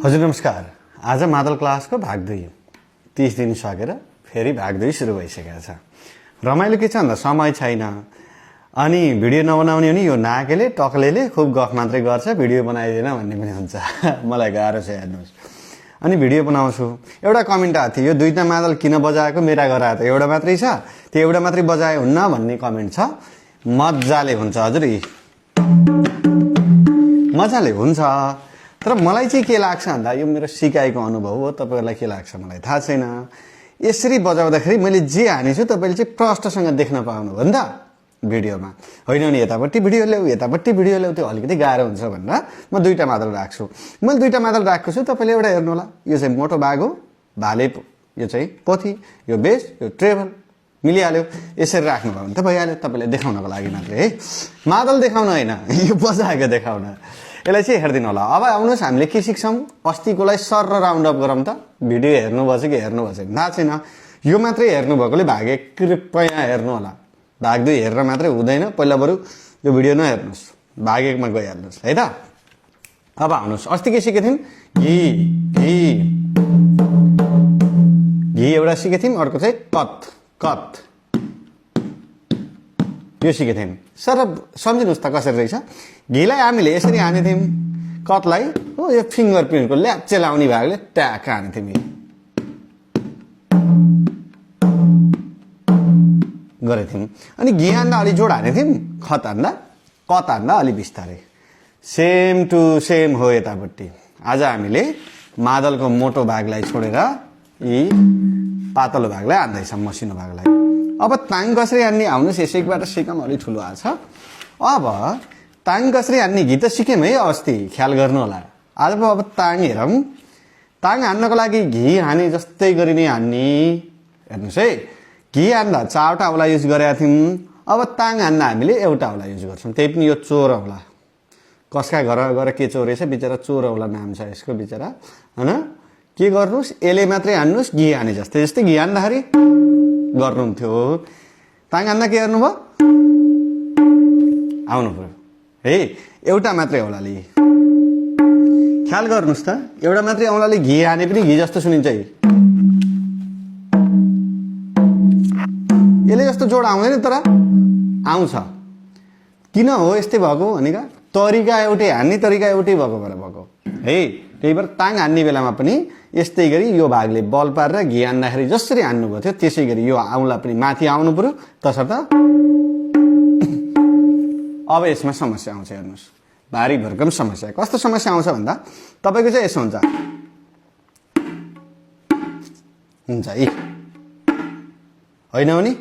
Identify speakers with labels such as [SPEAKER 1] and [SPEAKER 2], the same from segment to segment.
[SPEAKER 1] हजुर नमस्कार। आज मादल क्लासको भाग 2 30 दिन सकेर फेरि भाग 2 सुरु भइसकेको छ। रमाइलो के छ भन्दा समय छैन अनि भिडियो नबनाउने नि यो नाकेले टक्लेले खुब गफ मात्रै गर्छ, भिडियो बनाइदिएन भन्ने पनि हुन्छ। मलाई गाह्रो छ हेर्नुहोस्। अनि भिडियो बनाउँछु। एउटा कमेन्ट आएको थियो, यो दुईटा मादल किन बजाएको, मेरा घर आयो त एउटा मात्रै छ, त्यो एउटा मात्रै बजाए हुन्न भन्ने कमेन्ट छ। मजाले हुन्छ हजुर, मजाले हुन्छ। तर मलाई चाहिँ के लाग्छ भन्दा यो मेरो सिकाइको अनुभव हो, तपाईहरुलाई के लाग्छ मलाई थाहा छैन। यसरी बजाउँदाखेरि मैले जे हानेछु तपाईले चाहिँ प्रष्टसँग देख्न पाउनु हो नि त भिडियोमा। होइन नि यतापट्टि भिडियो ल्याऊ, यतापट्टि भिडियो ल्याऊ, त्यो अलिकति गाह्रो हुन्छ भनेर म दुईटा मादल राख्छु। मैले दुईटा मादल राखेको छु, तपाईले एउटा हेर्नु होला। यो चाहिँ मोटो बाग हो, भाले, यो चाहिँ पोथी, यो बेस, यो ट्रेबल मिलिहाल्यो। यसरी राख्नु भयो भने त भइहाल्यो। तपाईले देखाउनको लागि मात्रै है, मादल देखाउन होइन, यो बजाएको देखाउन। यसलाई चाहिँ हेर्दिनु होला। अब आउनुहोस् हामीले के सिक्छौँ। अस्तिकोलाई सर र राउन्ड अप गरौँ त। भिडियो हेर्नुभएछ कि हेर्नुभएछ थाहा छैन। यो मात्रै हेर्नुभएकोले भाग 1 कृपया हेर्नु होला। भाग 2 हेरेर मात्रै हुँदैन, पहिला बरु यो भिडियो नहेर्नुहोस्, भाग 1 मा गइहाल्नुहोस् है त। अब आउनुहोस्, अस्ति के सिकेको थियौँ, घी घी घी एउटा सिकेको थियौँ, अर्को चाहिँ कत कत, यो सिकेको थियौँ। सर सम्झिनुहोस् त कसरी रहेछ। घीलाई हामीले यसरी हानेथ्यौँ, कतलाई हो यो फिङ्गर प्रिन्टको ल्याप्चे लाउने भागले ट्याक हानेथ्यौँ, गरेथ्यौँ। अनि घी हान्दा अलि जोड हानेथ्यौँ, कत हान्दा अलि बिस्तारै। सेम टु सेम हो यतापट्टि। आज हामीले मादलको मोटो भागलाई छोडेर यी पातलो भागलाई हान्दैछौँ, मसिनो भागलाई। अब ताङ कसरी हान्ने, आउनुहोस् यसैबाट सिकौँ, अलि ठुलो आछ। अब ताङ कसरी हान्ने गीत त सिक्यौँ है अस्ति, ख्याल गर्नु होला। आज अब ताङ हेरौँ। ताङ हान्नको लागि घी हाने जस्तै गरी नै हान्ने। हेर्नुहोस् है, घी हान्दा 4वटा औला युज गरेका थियौँ। अब ताङ हान्दा हामीले एउटा औला युज गर्छौँ, त्यही पनि यो चोर औला। कसका घर गएर के चोरेछ बिचरा, चोर औला नाम छ यसको बिचरा, होइन। के गर्नुहोस्, यसले मात्रै हान्नुहोस्, घी हाने जस्तै जस्तै घी हान्दाखेरि गर्नुहुन्थ्यो। ताङ हान्दा के गर्नुभयो, आउनु पर्यो है, एउटा मात्रै औलाले। ख्याल गर्नुहोस् त, एउटा मात्रै औलाले घी हाने पनि घी जस्तो सुनिन्छ है। यसले जस्तो जोड आउँदैन तर आउँछ। किन हो यस्तै भएको भनेका, तरिका एउटै, हान्ने तरिका एउटै भएको भएर भएको है। त्यही भएर ताङ हान्ने बेलामा पनि यस्तै गरी यो भागले बल पारेर घी हान्दाखेरि जसरी हान्नुभएको थियो त्यसै गरी यो औँला पनि माथि आउनु पर्यो, तसर्थ। अब यसमा समस्या आउँछ, हेर्नुहोस्, भारी भरकम समस्या। कस्तो समस्या आउँछ भन्दा तपाईँको चाहिँ यसो हुन्छ है, होइन हो नि,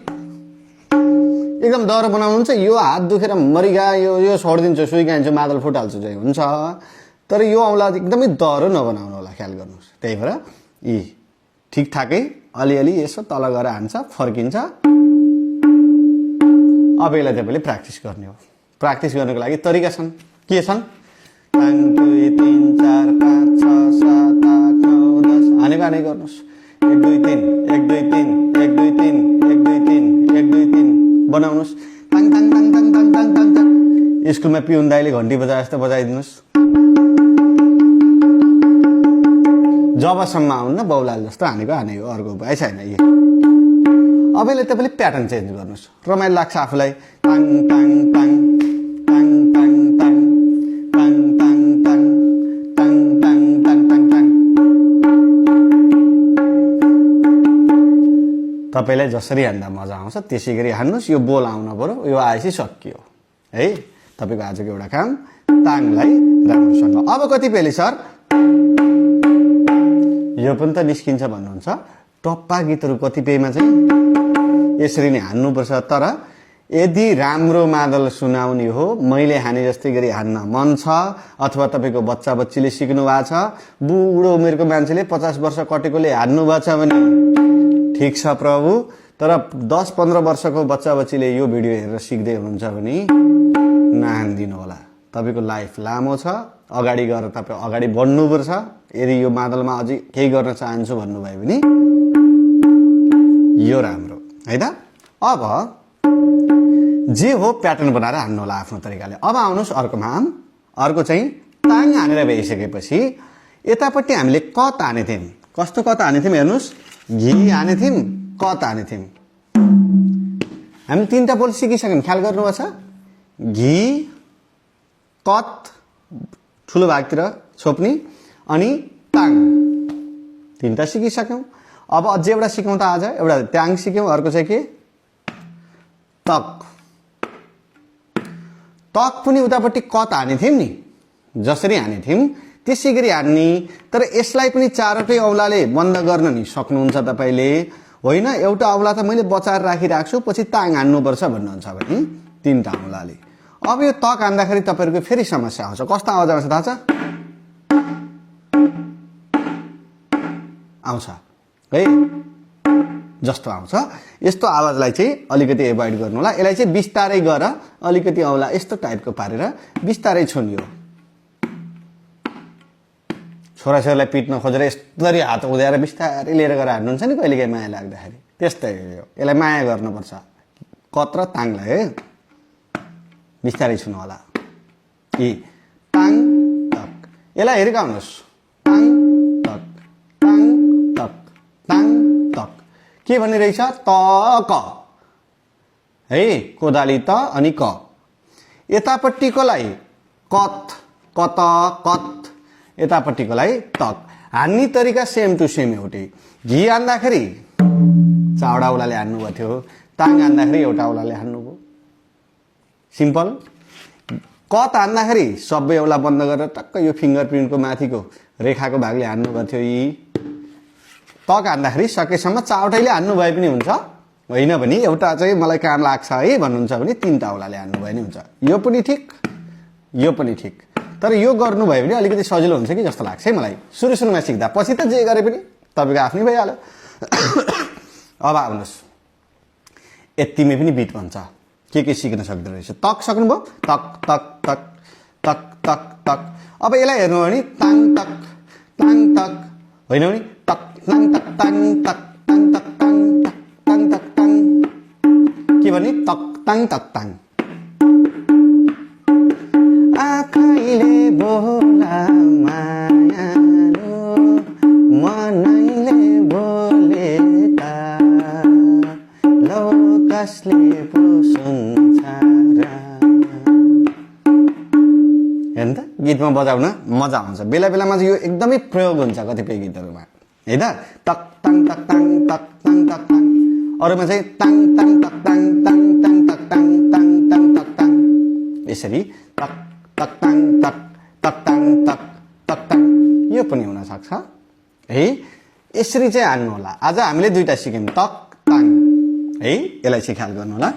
[SPEAKER 1] एकदम डह्रो बनाउनुहुन्छ, यो हात दुखेर मरिगयो, यो छोडिदिन्छु, सुइगाइन्छु, मादल फुटाल्छु चाहिँ हुन्छ। तर यो औँला एकदमै डह्रो नबनाउनु होला, ख्याल गर्नुहोस्। त्यही भएर यी ठिकठाकै अलिअलि यसो तल गएर हान्छ, फर्किन्छ। अब यसलाई तपाईँले प्र्याक्टिस गर्ने हो। प्र्याक्टिस गर्नको लागि तरिका छन्, के छन्, 1 2 3 4 5 6 7 8 9 10 हाने गर्नुहोस्। 1 2 3 1 2 3 1 2 3 1 2 3 1 2 3 बनाउनुहोस्। ताङ ताङ ताङ ताङ ताङ ताङ ताङ ताङ। स्कुलमा पिउन दाइले घन्टी बजाए जस्तो बजाइदिनुहोस्। जबसम्म आउन्न बौलाल जस्तो हानेको हानेको, अर्को उपाय छैन। अब यसले तपाईँले प्याटर्न चेन्ज गर्नुहोस्, रमाइलो लाग्छ आफूलाई। ताङ ताङ ताङ ताङ ताङ ताङ ताङ ताङ ताङ ताङ ताङ ताङ ताङ ताङ। तपाईँलाई जसरी हान्दा मजा आउँछ त्यसै गरी हान्नुहोस्। यो बोल आउन पर्यो, यो आएपछि सकियो है तपाईँको आजको एउटा काम। ताङलाई राम्रोसँग। अब कतिपयले सर यो पनि त निस्किन्छ भन्नुहुन्छ, टप्पा गीतहरू कतिपयमा चाहिँ यसरी नै हान्नुपर्छ। तर यदि राम्रो मादल सुनाउने हो, मैले हाने जस्तै गरी हान्न मन छ, अथवा तपाईँको बच्चा बच्चीले सिक्नु भएको छ, बुढो उमेरको मान्छेले 50 वर्ष कटेकोले हान्नु भएको छ भने ठिक छ प्रभु। तर 10-15 वर्षको बच्चा बच्चीले यो भिडियो हेरेर सिक्दै हुनुहुन्छ भने नहान्दिनु होला। तपाईँको लाइफ लामो छ, अगाडि गएर तपाईँ अगाडि बढ्नुपर्छ। यदि यो मादलमा अझै केही गर्न चाहन्छु भन्नुभयो भने यो राम्रो है त। अब जे हो प्याटर्न बनाएर हान्नु होला आफ्नो तरिकाले। अब आउनुहोस् अर्कोमा, अर्को चाहिँ ताङ हानेर भइसकेपछि यतापट्टि हामीले क ताने थियौँ। कस्तो क ताने थियौँ हेर्नुहोस्, घी हाने थियौँ, क ताने थियौँ। हामी तीनटा बोल सिकिसक्यौँ, ख्याल गर्नुभएको छ। घी, कत ठुलो भागतिर छोप्ने अनि ताङ, तीनटा सिकिसक्यौँ। अब अझै एउटा सिकौँ त आज, एउटा ट्याङ सिक्यौँ, अर्को चाहिँ के तक। तक पनि उतापट्टि कत हाने थियौँ नि, जसरी हाने थियौँ त्यसै गरी हान्ने। तर यसलाई पनि चारवटै औँलाले बन्द गर्न नि सक्नुहुन्छ तपाईँले। होइन एउटा औँला त मैले बचाएर राखिरहेको छु, पछि ताङ हान्नुपर्छ भन्नुहुन्छ भने तीनटा औँलाले। अब यो तक हान्दाखेरि तपाईँहरूको फेरि समस्या आउँछ। कस्तो आवाज आउँछ थाहा छ? आउँछ है, जस्तो आउँछ। यस्तो आवाजलाई चाहिँ अलिकति एभोइड गर्नु होला। यसलाई चाहिँ बिस्तारै गर, अलिकति औँला यस्तो टाइपको पारेर बिस्तारै छुनियो। छोराछोरीलाई पिट्न खोजेर यस्तरी हात उध्याएर बिस्तारै लिएर गएर हान्नुहुन्छ नि कहिलेकाहीँ माया लाग्दाखेरि, त्यस्तै हो। यसलाई माया गर्नुपर्छ, कत्र ताङलाई है बिस्तारै छुनु होला। कि ताङ तक, यसलाई हेरेको आउनुहोस्, ताङ तक ताङ तक ताङ तक। के भन्ने रहेछ? त क है, कोदाली त अनि क। यतापट्टिकोलाई कत, कत कत, यतापट्टिकोलाई तक। हान्ने तरिका सेम टु सेम एउटै। घी हान्दाखेरि चावडा औँलाले हान्नुभएको थियो, ताङ हान्दाखेरि एउटा औँलाले हान्नुभयो, सिम्पल। कत हान्दाखेरि सबै औँला बन्द गरेर टक्क यो फिङ्गर प्रिन्टको माथिको रेखाको भागले हान्नुभएको थियो। यी तक हान्दाखेरि सकेसम्म चावटैले हान्नु भए पनि हुन्छ, होइन भने एउटा चाहिँ मलाई काम लाग्छ है भन्नुहुन्छ भने तीनटा औँलाले हान्नु भए नि हुन्छ। यो पनि ठिक, यो पनि ठिक। तर यो गर्नुभयो भने अलिकति सजिलो हुन्छ कि जस्तो लाग्छ है मलाई, सुरुमा सिक्दा। पछि त जे गरे पनि तपाईँको आफ्नै भइहाल्यो। अब आउनुहोस्, यतिमै पनि बिट भन्छ। के सिक्न सक्दो रहेछ? तक सक्नुभयो, तक तक तक तक तक तक। अब यसलाई हेर्नु भने ताङ तक ताङ तक, होइन भने तक ताङ तक ताङ तक ताङ तक ताङ तक ताङ तक ताङ। के भने? तक ताङ तक ताङ। आँखाइले बोला मायालो, मनैले बोले ता, लौ कसले पो सुन्छ र। हेर्नु त, गीतमा बजाउन मजा आउँछ। बेला बेलामा चाहिँ यो एकदमै प्रयोग हुन्छ कतिपय गीतहरूमा, होइन? तक ताङ तक ताङ तक ताङ तक ताङ। अरूमा चाहिँ ताङ ताङ तक ताङ ताङ ताङ तक ताङ ताङ ताङ तक ताङ। यसरी तक तक ताङ तक तक ताङ तक तक ताङ, यो पनि हुन सक्छ है। यसरी चाहिँ हान्नु होला। आज हामीले दुईटा सिक्यौँ, तक ताङ है, यसलाई चाहिँ ख्याल गर्नु होला।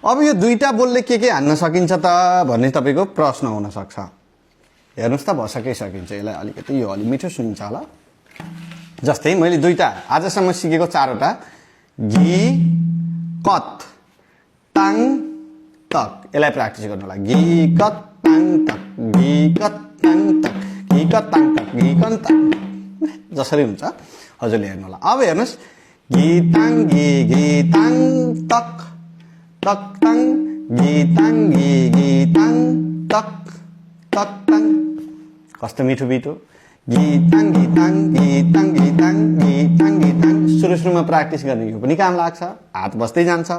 [SPEAKER 1] अब यो दुईटा बोलले के हान्न सकिन्छ त भन्ने तपाईँको प्रश्न हुन सक्छ। हेर्नुहोस् त, भसकै सकिन्छ। यसलाई अलिकति यो अलि मिठो सुनिन्छ होला। जस्तै मैले दुईटा आजसम्म सिकेको चारवटा, घी कत ताङ तक, यसलाई प्र्याक्टिस गर्नु होला। घी कत ताङ तक, घी कत ताङ तक, घी कत ताङ तक, घी कत ताङ, जसरी हुन्छ हजुरले हेर्नु होला। अब हेर्नुहोस्, घी ताङ घी घी ताङ तक तक ताङ, घी ताङ घी घी ताङ तक तक ताङ। कस्तो मिठो बिट हो। घी ताङ घी ताङ घी ताङ घी ताङ घी ताङ घी ताङ। सुरुमा प्र्याक्टिस गर्ने, यो पनि काम लाग्छ, हात बस्दै जान्छ,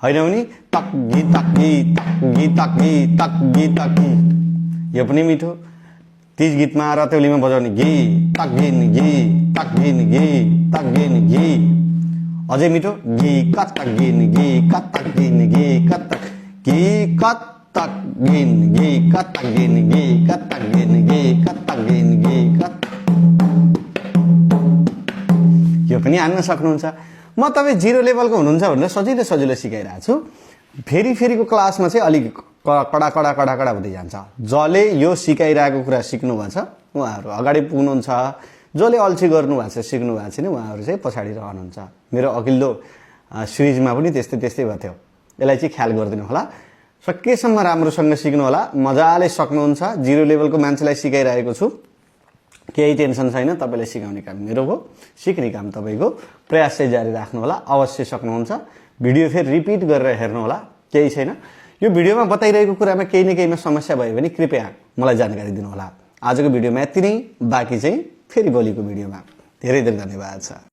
[SPEAKER 1] होइन भने तक घी तक घी तक घी तक घी तक घी तक घी, यो पनि मिठो। तीज गीतमा रतौलीमा बजाउने घी तक घिन घी तक घिन घी तक घिन घी, अझै मिठो। घी कत तक घिन घी कत तक घिन घी कत तक घी कत तक घिन घी कत तक घिन घी कत तक घिन घी कत तक घिन घी कत। यो पनि हान्न सक्नुहुन्छ। म तपाईँ 0 लेभलको हुनुहुन्छ भनेर सजिलो सजिलो सिकाइरहेको छु। फेरिको क्लासमा चाहिँ अलिक कडा कडा कडा कडा हुँदै जान्छ। जसले यो सिकाइरहेको कुरा सिक्नु भएको छ उहाँहरू अगाडि पुग्नुहुन्छ, जसले अल्छी गर्नु भएको छ सिक्नु भएको छैन उहाँहरू चाहिँ पछाडि रहनुहुन्छ। मेरो अघिल्लो सिरिजमा पनि त्यस्तै भएको थियो। यसलाई चाहिँ ख्याल गरिदिनु होला। सकेसम्म राम्रोसँग सिक्नु होला, मजाले सक्नुहुन्छ। 0 लेभलको मान्छेलाई सिकाइरहेको छु, केही टेन्सन छैन। तपाईँलाई सिकाउने काम मेरो हो, सिक्ने काम तपाईँको। प्रयास चाहिँ जारी राख्नु होला, अवश्य सक्नुहुन्छ। भिडियो फेरि रिपिट गरेर हेर्नु होला, केही छैन। यो भिडियोमा बताइरहेको कुरामा केही न केहीमा समस्या भयो भने कृपया मलाई जानकारी दिनु होला। आजको भिडियोमा यति नै, बाँकी चाहिँ फेरि भोलिको भिडियोमा धेरै धेरै धन्यवाद छ।